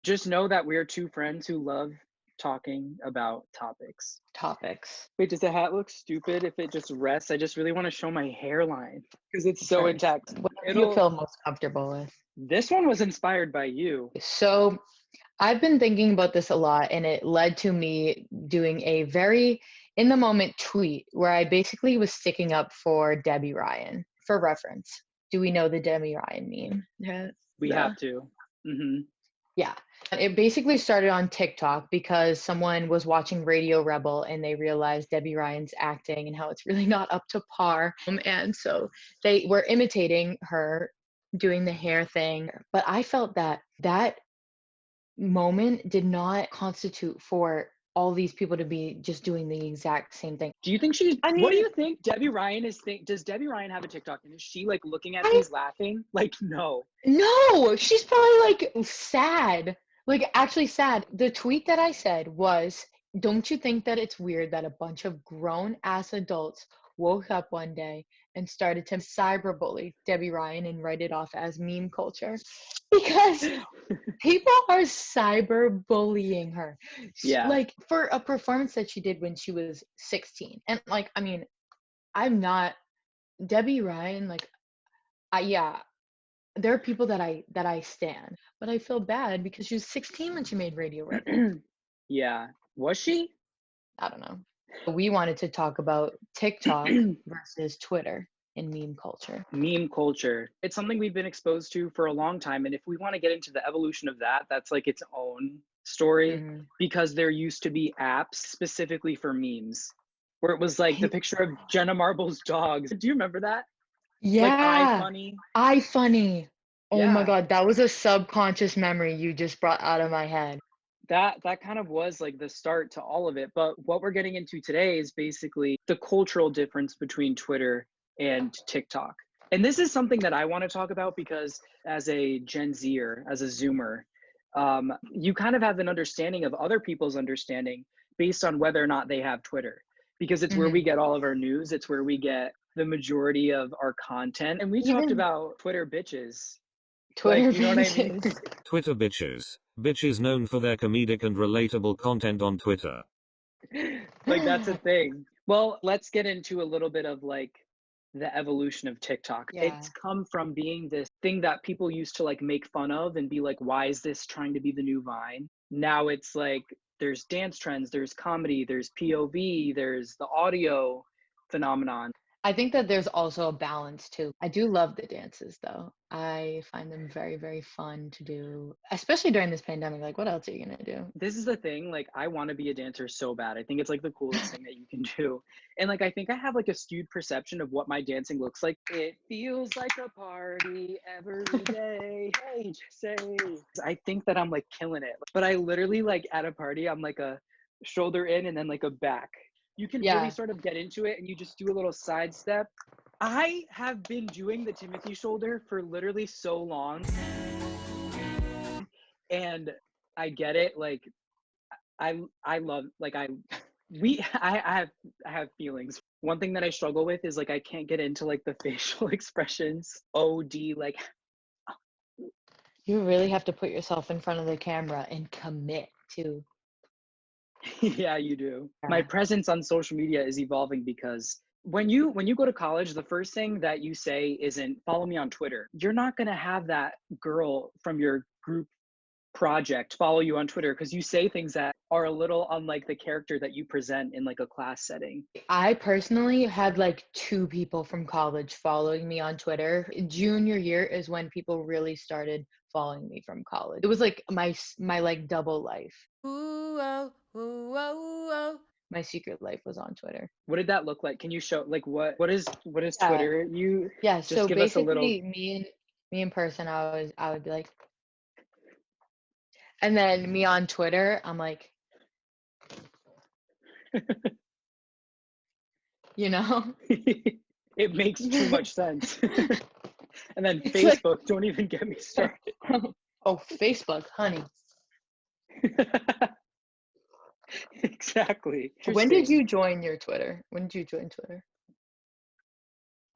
Just know that we're two friends who love talking about topics. Topics. Wait, does the hat look stupid if it just rests? I just really want to show my hairline because it's so Sure. intact. Whatever you It'll. feel most comfortable with. This one was inspired by you. So I've been thinking about this a lot, and it led to me doing a very in the moment tweet where I basically was sticking up for Debbie Ryan. For reference, do we know the Debbie Ryan meme? Yeah. We The have to. Hmm. Yeah. It basically started on TikTok because someone was watching Radio Rebel and they realized Debbie Ryan's acting and how it's really not up to par. And so they were imitating her doing the hair thing. But I felt that that moment did not constitute for all these people to be just doing the exact same thing. Do you think I what do mean, you think Debbie Ryan is does Debbie Ryan have a TikTok and is she like looking at I these laughing? Like, no. no, she's probably like sad. Like actually sad. The tweet that I said was, "Don't you think that it's weird that a bunch of grown ass adults woke up one day and started to cyberbully Debbie Ryan and write it off as meme culture?" Because people are cyberbullying her. Yeah. Like for a performance that she did when she was 16. And like, I mean, I'm not Debbie Ryan, like yeah, there are people that I stan, but I feel bad because she was 16 when she made Radio Rebel. Yeah. Was she? I don't know. We wanted to talk about TikTok versus Twitter in meme culture. Meme culture. It's something we've been exposed to for a long time. And if we want to get into the evolution of that, that's like its own story Mhm. because there used to be apps specifically for memes where it was like the Hey, picture of Jenna Marbles' dogs. Do you remember that? Like yeah, iFunny? iFunny. Oh my Yeah. God, that was a subconscious memory you just brought out of my head. That kind of was like the start to all of it. But what we're getting into today is basically the cultural difference between Twitter and TikTok. And this is something that I want to talk about because as a Gen Zer, as a Zoomer, you kind of have an understanding of other people's understanding based on whether or not they have Twitter, because it's where we Mhm. get all of our news. It's where we get the majority of our content. And we talked Even about Twitter bitches. Like, Twitter you know what I mean? pages. Twitter bitches. Bitches known for their comedic and relatable content on Twitter. Like that's a thing. Well, let's get into a little bit of like the evolution of TikTok. Yeah. It's come from being this thing that people used to like make fun of and be like, why is this trying to be the new Vine? Now it's like there's dance trends, there's comedy, there's POV, there's the audio phenomenon. I think that there's also a balance too. I do love the dances though. I find them very, very fun to do, especially during this pandemic. Like, what else are you gonna do? This is the thing, like I want to be a dancer so bad. I think it's like the coolest thing that you can do. And like I think I have like a skewed perception of what my dancing looks like. It feels like a party every day. Hey, just say. I think that I'm like killing it. But I literally like at a party, I'm like a shoulder in and then like a back. You can really Yeah. sort of get into it and you just do a little side step. I have been doing the Timothy shoulder for literally so long and I get it. Like I love like I we I have feelings. One thing that I struggle with is like I can't get into like the facial expressions. OD like You really have to put yourself in front of the camera and commit to. yeah, you do. My Yeah. presence on social media is evolving because when you go to college, the first thing that you say isn't follow me on Twitter. You're not going to have that girl from your group project follow you on Twitter because you say things that are a little unlike the character that you present in like a class setting. I personally had like two people from college following me on Twitter. Junior year is when people really started following me from college. It was like my like double life. Ooh, oh, ooh, oh, oh. My secret life was on Twitter. What did that look like? Can you show like what is Yeah. Twitter? You Yeah, just so give us a little. basically me in person I would be like, and then me on Twitter, I'm like, you know? It makes too much sense. And then It's like, Facebook, don't even get me started. oh, Facebook, honey. Exactly. When did Interesting. you join your Twitter? When did you join Twitter?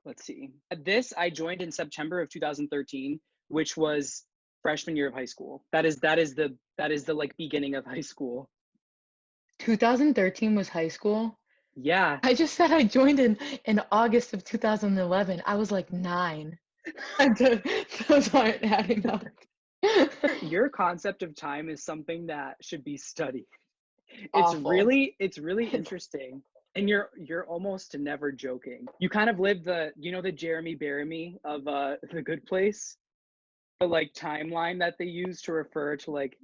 Let's see. This I joined in September of 2013, which was freshman year of high school. That is the like beginning of high school. 2013 was high school. Yeah. I just said I joined in August of 2011. I was like 9. Those aren't adding up. Your concept of time is something that should be studied. Awful. It's really interesting. And you're almost never joking. You kind of live the Jeremy Bearimy of The Good Place, the like timeline that they use to refer to like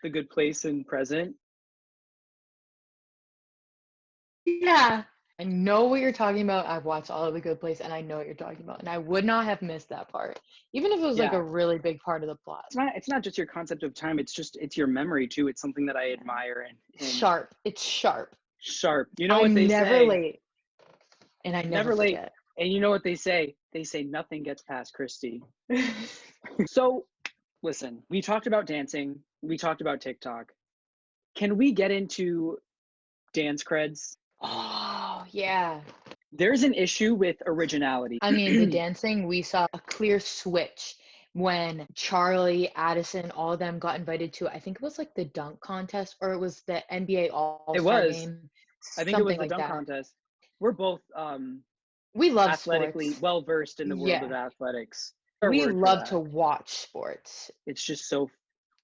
The Good Place in present. Yeah. I know what you're talking about. I've watched all of The Good Place and I know what you're talking about. And I would not have missed that part, even if it was like Yeah. a really big part of the plot. It's not just your concept of time, it's your memory too. It's something that I admire and Sharp. It's sharp. sharp. You know what I'm they never say? late. And I never Never late. forget. And you know what they say? They say nothing gets past Christy. So, listen, we talked about dancing. We talked about TikTok. Can we get into dance creds? Oh, yeah. There's an issue with originality. I mean, the dancing, we saw a clear switch when Charlie, Addison, all of them got invited to, I think it was like the dunk contest or it was the NBA All-Star was. game. I think it was Something the like dunk that. contest. We're both We love athletically sports. well versed in the world Yeah. of athletics. We Word for love that. to watch sports. It's just so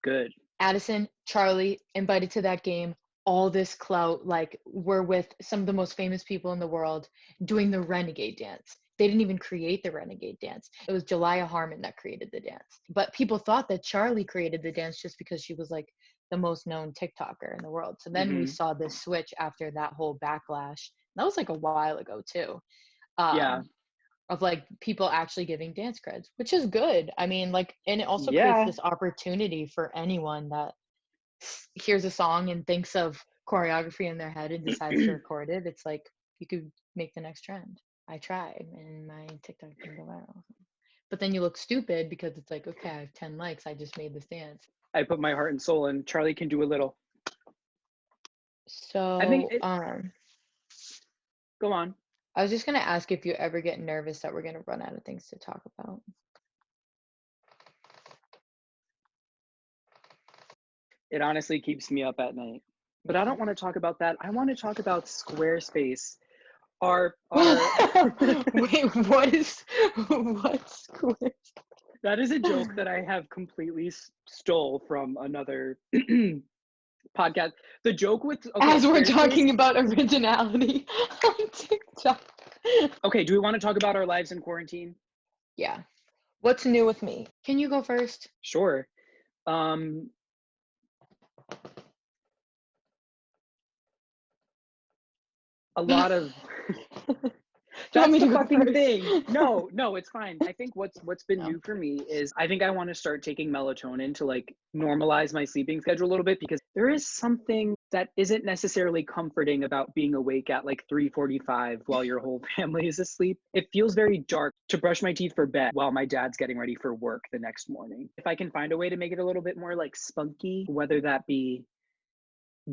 good. Addison, Charlie, invited to that game, all this clout, like we're with some of the most famous people in the world doing the Renegade dance. They didn't even create the Renegade dance. It was Jelia Harmon that created the dance. But people thought that Charlie created the dance just because she was like the most known TikToker in the world. So then we saw this switch after that whole backlash. That was like a while ago too. Yeah. Of like people actually giving dance creds, which is good. I mean, like, and it also Yeah. creates this opportunity for anyone that hears a song and thinks of choreography in their head and decides to record it. It's like you could make the next trend. I tried and my TikTok didn't go viral. But then you look stupid because it's like, okay, I have 10 likes. I just made this dance. I put my heart and soul in. Charlie can do a little. So I think go on. I was just gonna ask if you ever get nervous that we're gonna run out of things to talk about. It honestly keeps me up at night. But I don't want to talk about that. I want to talk about Squarespace. Our Wait, what's Squarespace? That is a joke that I have completely stole from another podcast. The joke with As we're Squarespace- talking about originality on TikTok. Okay, do we want to talk about our lives in quarantine? Yeah. What's new with me? Can you go first? Sure. A lot of Want me that's to the go fucking first? thing. No, it's fine. I think what's been new for me is I think I want to start taking melatonin to like normalize my sleeping schedule a little bit, because there is something that isn't necessarily comforting about being awake at like 3:45 while your whole family is asleep. It feels very dark to brush my teeth for bed while my dad's getting ready for work the next morning. If I can find a way to make it a little bit more like spunky, whether that be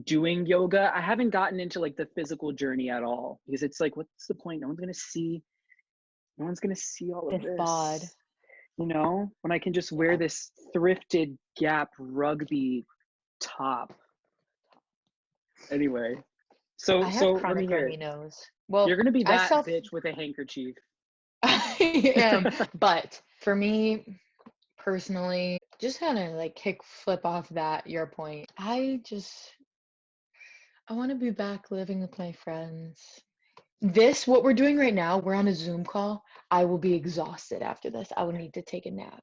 doing yoga. I haven't gotten into like the physical journey at all, because it's like, what's the point? No one's gonna see all of It's this. bod. You know, when I can just wear this thrifted Gap rugby top. Anyway, so I have let me chronic hear runny it. nose. Well, You're gonna be I that self bitch with a handkerchief. I am, but for me personally, just kind of like flip off that your point. I want to be back living with my friends. What we're doing right now, we're on a Zoom call. I will be exhausted after this. I will need to take a nap.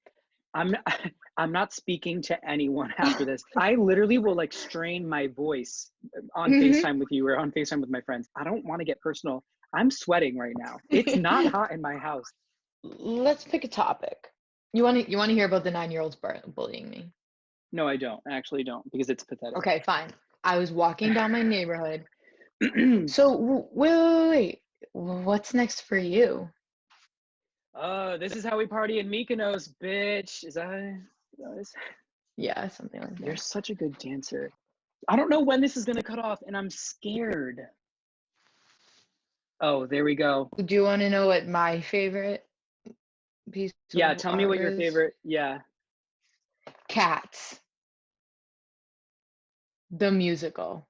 I'm not speaking to anyone after this. I literally will like strain my voice on FaceTime with you or on FaceTime with my friends. I don't want to get personal. I'm sweating right now. It's not hot in my house. Let's pick a topic. You want to hear about the 9-year-olds bullying me? No, I don't. I actually don't, because it's pathetic. Okay, fine. I was walking down my neighborhood. So wait. What's next for you? This is how we party in Mykonos, bitch. Is that? Yeah, something like that. You're such a good dancer. I don't know when this is gonna cut off, and I'm scared. Oh, there we go. Do you want to know what my favorite piece? Yeah, of tell me what art your is? favorite. Yeah. Cats, the musical.